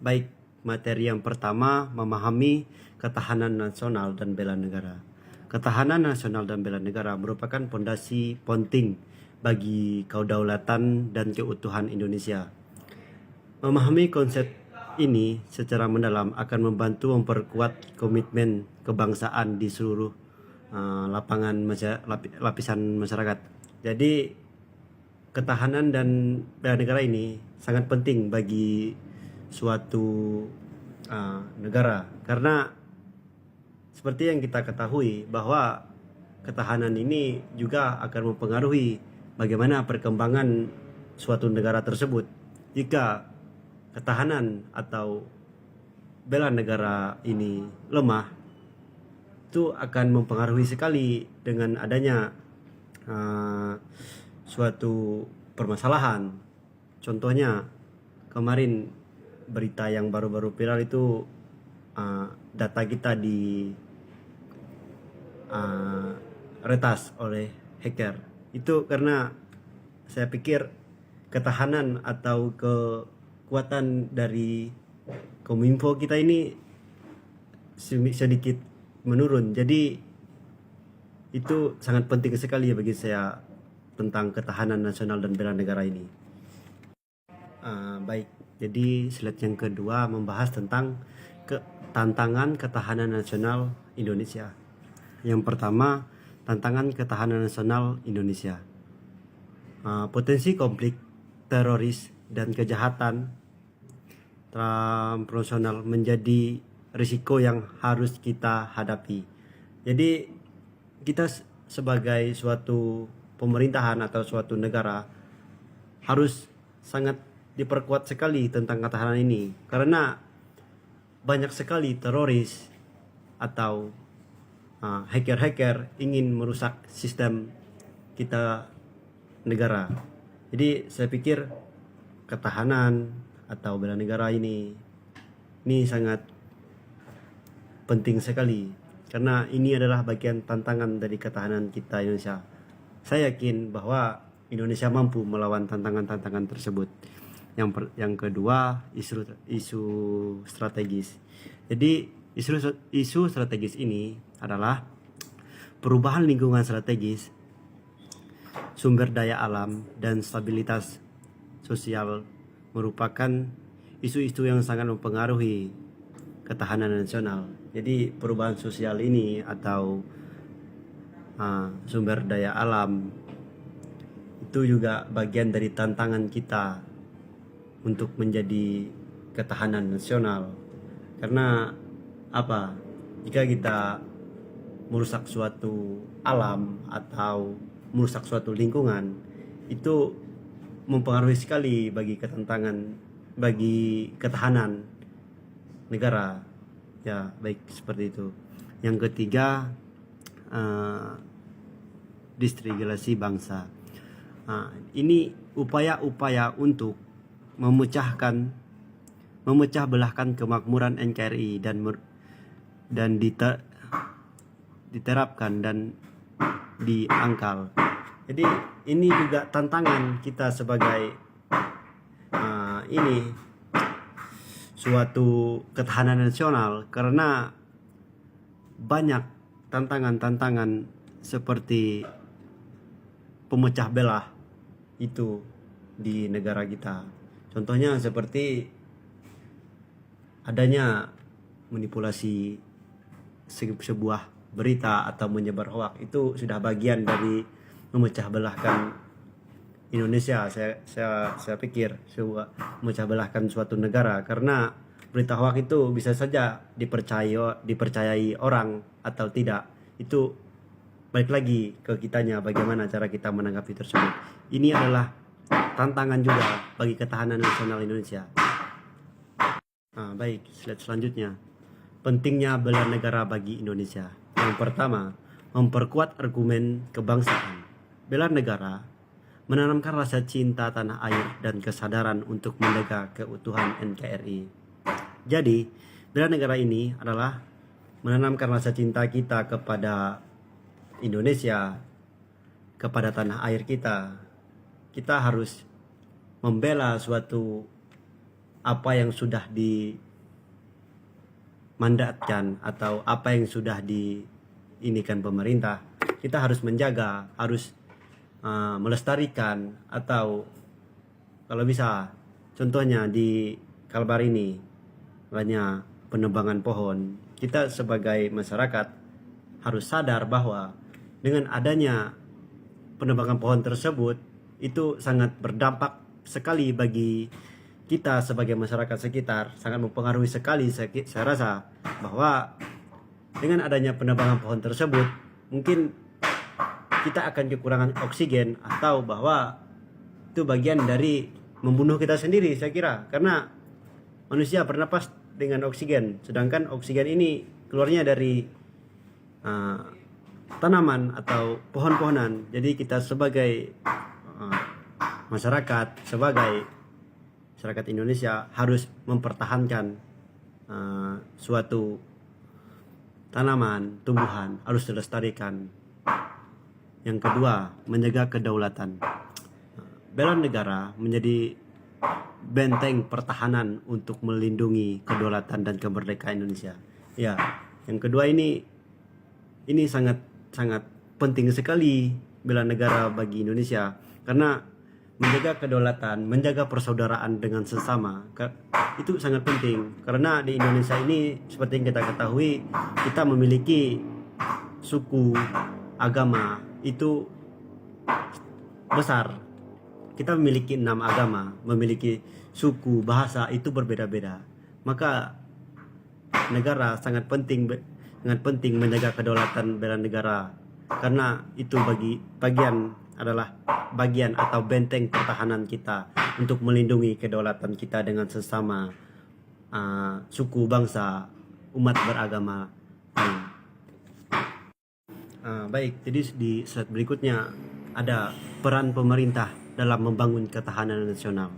Baik, materi yang pertama memahami ketahanan nasional dan bela negara. Ketahanan nasional dan bela negara merupakan fondasi penting bagi kedaulatan dan keutuhan Indonesia. Memahami konsep ini secara mendalam akan membantu memperkuat komitmen kebangsaan di seluruh lapisan masyarakat. Jadi ketahanan dan bela negara ini sangat penting bagi suatu negara, karena seperti yang kita ketahui bahwa ketahanan ini juga akan mempengaruhi bagaimana perkembangan suatu negara tersebut. Jika ketahanan atau bela negara ini lemah, itu akan mempengaruhi sekali dengan adanya suatu permasalahan. Contohnya kemarin berita yang baru-baru viral itu data kita di retas oleh hacker. Itu karena saya pikir ketahanan atau kekuatan dari Kominfo kita ini sedikit menurun. Jadi itu sangat penting sekali bagi saya tentang ketahanan nasional dan bela negara ini. Baik, jadi slide yang kedua membahas tentang tantangan ketahanan nasional Indonesia. Yang pertama, tantangan ketahanan nasional Indonesia. Potensi konflik, teroris, dan kejahatan transnasional menjadi risiko yang harus kita hadapi. Jadi kita sebagai suatu pemerintahan atau suatu negara harus sangat diperkuat sekali tentang ketahanan ini, karena banyak sekali teroris atau hacker-hacker ingin merusak sistem kita negara. Jadi saya pikir ketahanan atau bela negara ini sangat penting sekali, karena ini adalah bagian tantangan dari ketahanan kita Indonesia. Saya yakin bahwa Indonesia mampu melawan tantangan-tantangan tersebut. Yang kedua, isu strategis. Jadi isu strategis ini adalah perubahan lingkungan strategis, sumber daya alam, dan stabilitas sosial merupakan isu-isu yang sangat mempengaruhi ketahanan nasional. Jadi perubahan sosial ini atau sumber daya alam itu juga bagian dari tantangan kita untuk menjadi ketahanan nasional. Karena apa? Jika kita merusak suatu alam atau merusak suatu lingkungan, itu mempengaruhi sekali bagi ketahanan negara. Ya, baik seperti itu. Yang ketiga, disregulasi bangsa. Ini upaya-upaya untuk memecah belahkan kemakmuran NKRI dan diterapkan dan diangkal. Jadi ini juga tantangan kita sebagai suatu ketahanan nasional, karena banyak tantangan seperti pemecah belah itu di negara kita. Contohnya seperti adanya manipulasi sebuah berita atau menyebar hoak. Itu sudah bagian dari memecah belahkan Indonesia. Saya pikir memecah belahkan suatu negara, karena berita hoak itu bisa saja dipercayai orang atau tidak. Itu balik lagi ke kitanya, bagaimana cara kita menanggapi tersebut. Ini adalah tantangan juga bagi ketahanan nasional Indonesia. Baik, slide selanjutnya. Pentingnya bela negara bagi Indonesia. Yang pertama, memperkuat argumen kebangsaan. Bela negara menanamkan rasa cinta tanah air dan kesadaran untuk menjaga keutuhan NKRI. Jadi, bela negara ini adalah menanamkan rasa cinta kita kepada Indonesia, kepada tanah air kita. Kita harus membela suatu apa yang sudah dimandatkan atau apa yang sudah diinikan pemerintah, kita harus menjaga, harus melestarikan. Atau kalau bisa, contohnya di Kalbar ini banyak penebangan pohon. Kita sebagai masyarakat harus sadar bahwa dengan adanya penebangan pohon tersebut itu sangat berdampak sekali bagi kita sebagai masyarakat sekitar, sangat mempengaruhi sekali. Saya rasa bahwa dengan adanya penebangan pohon tersebut mungkin kita akan kekurangan oksigen, atau bahwa itu bagian dari membunuh kita sendiri, saya kira. Karena manusia bernapas dengan oksigen, sedangkan oksigen ini keluarnya dari tanaman atau pohon-pohonan. Jadi kita sebagai sebagai masyarakat Indonesia harus mempertahankan suatu tanaman, tumbuhan, harus dilestarikan. Yang kedua, menjaga kedaulatan. Bela negara menjadi benteng pertahanan untuk melindungi kedaulatan dan kemerdekaan Indonesia. Ya, yang kedua ini sangat penting sekali bela negara bagi Indonesia, karena menjaga kedaulatan, menjaga persaudaraan dengan sesama itu sangat penting. Karena di Indonesia ini seperti yang kita ketahui, kita memiliki suku, agama itu besar. Kita memiliki 6 agama, memiliki suku, bahasa itu berbeda-beda. Maka negara sangat penting menjaga kedaulatan bela negara, karena itu bagian atau benteng pertahanan kita untuk melindungi kedaulatan kita dengan sesama suku, bangsa, umat beragama lain. Baik, jadi di slide berikutnya ada peran pemerintah dalam membangun ketahanan nasional.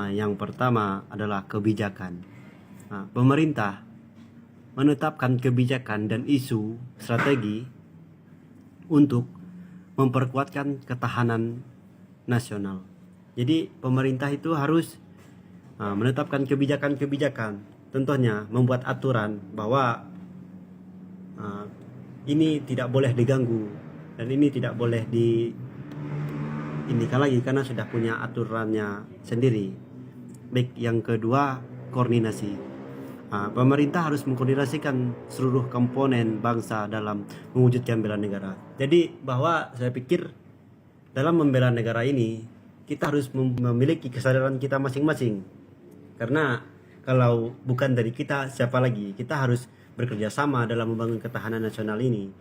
Yang pertama adalah kebijakan. Pemerintah menetapkan kebijakan dan isu strategi untuk memperkuatkan ketahanan nasional. Jadi pemerintah itu harus menetapkan kebijakan-kebijakan, contohnya membuat aturan bahwa ini tidak boleh diganggu dan ini tidak boleh diinikan lagi karena sudah punya aturannya sendiri. Baik, yang kedua, koordinasi. Pemerintah harus mengkoordinasikan seluruh komponen bangsa dalam mewujudkan bela negara. Jadi bahwa saya pikir dalam membela negara ini kita harus memiliki kesadaran kita masing-masing. Karena kalau bukan dari kita, siapa lagi? Kita harus bekerja sama dalam membangun ketahanan nasional ini.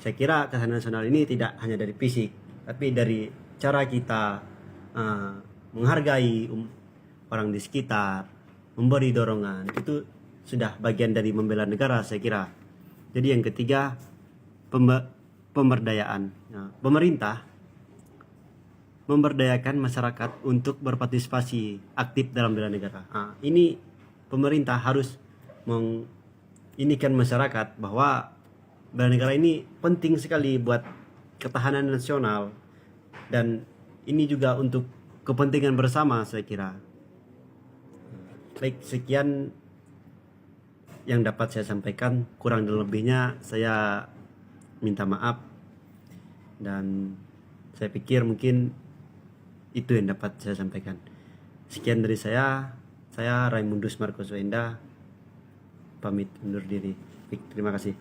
Saya kira ketahanan nasional ini tidak hanya dari fisik, tapi dari cara kita menghargai orang di sekitar, memberi dorongan, itu sudah bagian dari membela negara, saya kira. Jadi yang ketiga, pemberdayaan. Pemerintah memberdayakan masyarakat untuk berpartisipasi aktif dalam bela negara. Ini pemerintah harus menginikan masyarakat bahwa bela negara ini penting sekali buat ketahanan nasional, dan ini juga untuk kepentingan bersama, saya kira. Baik, sekian yang dapat saya sampaikan. Kurang dan lebihnya saya minta maaf, dan saya pikir mungkin itu yang dapat saya sampaikan. Sekian dari saya Raimundus Marcos Wenda, pamit undur diri. Baik, terima kasih.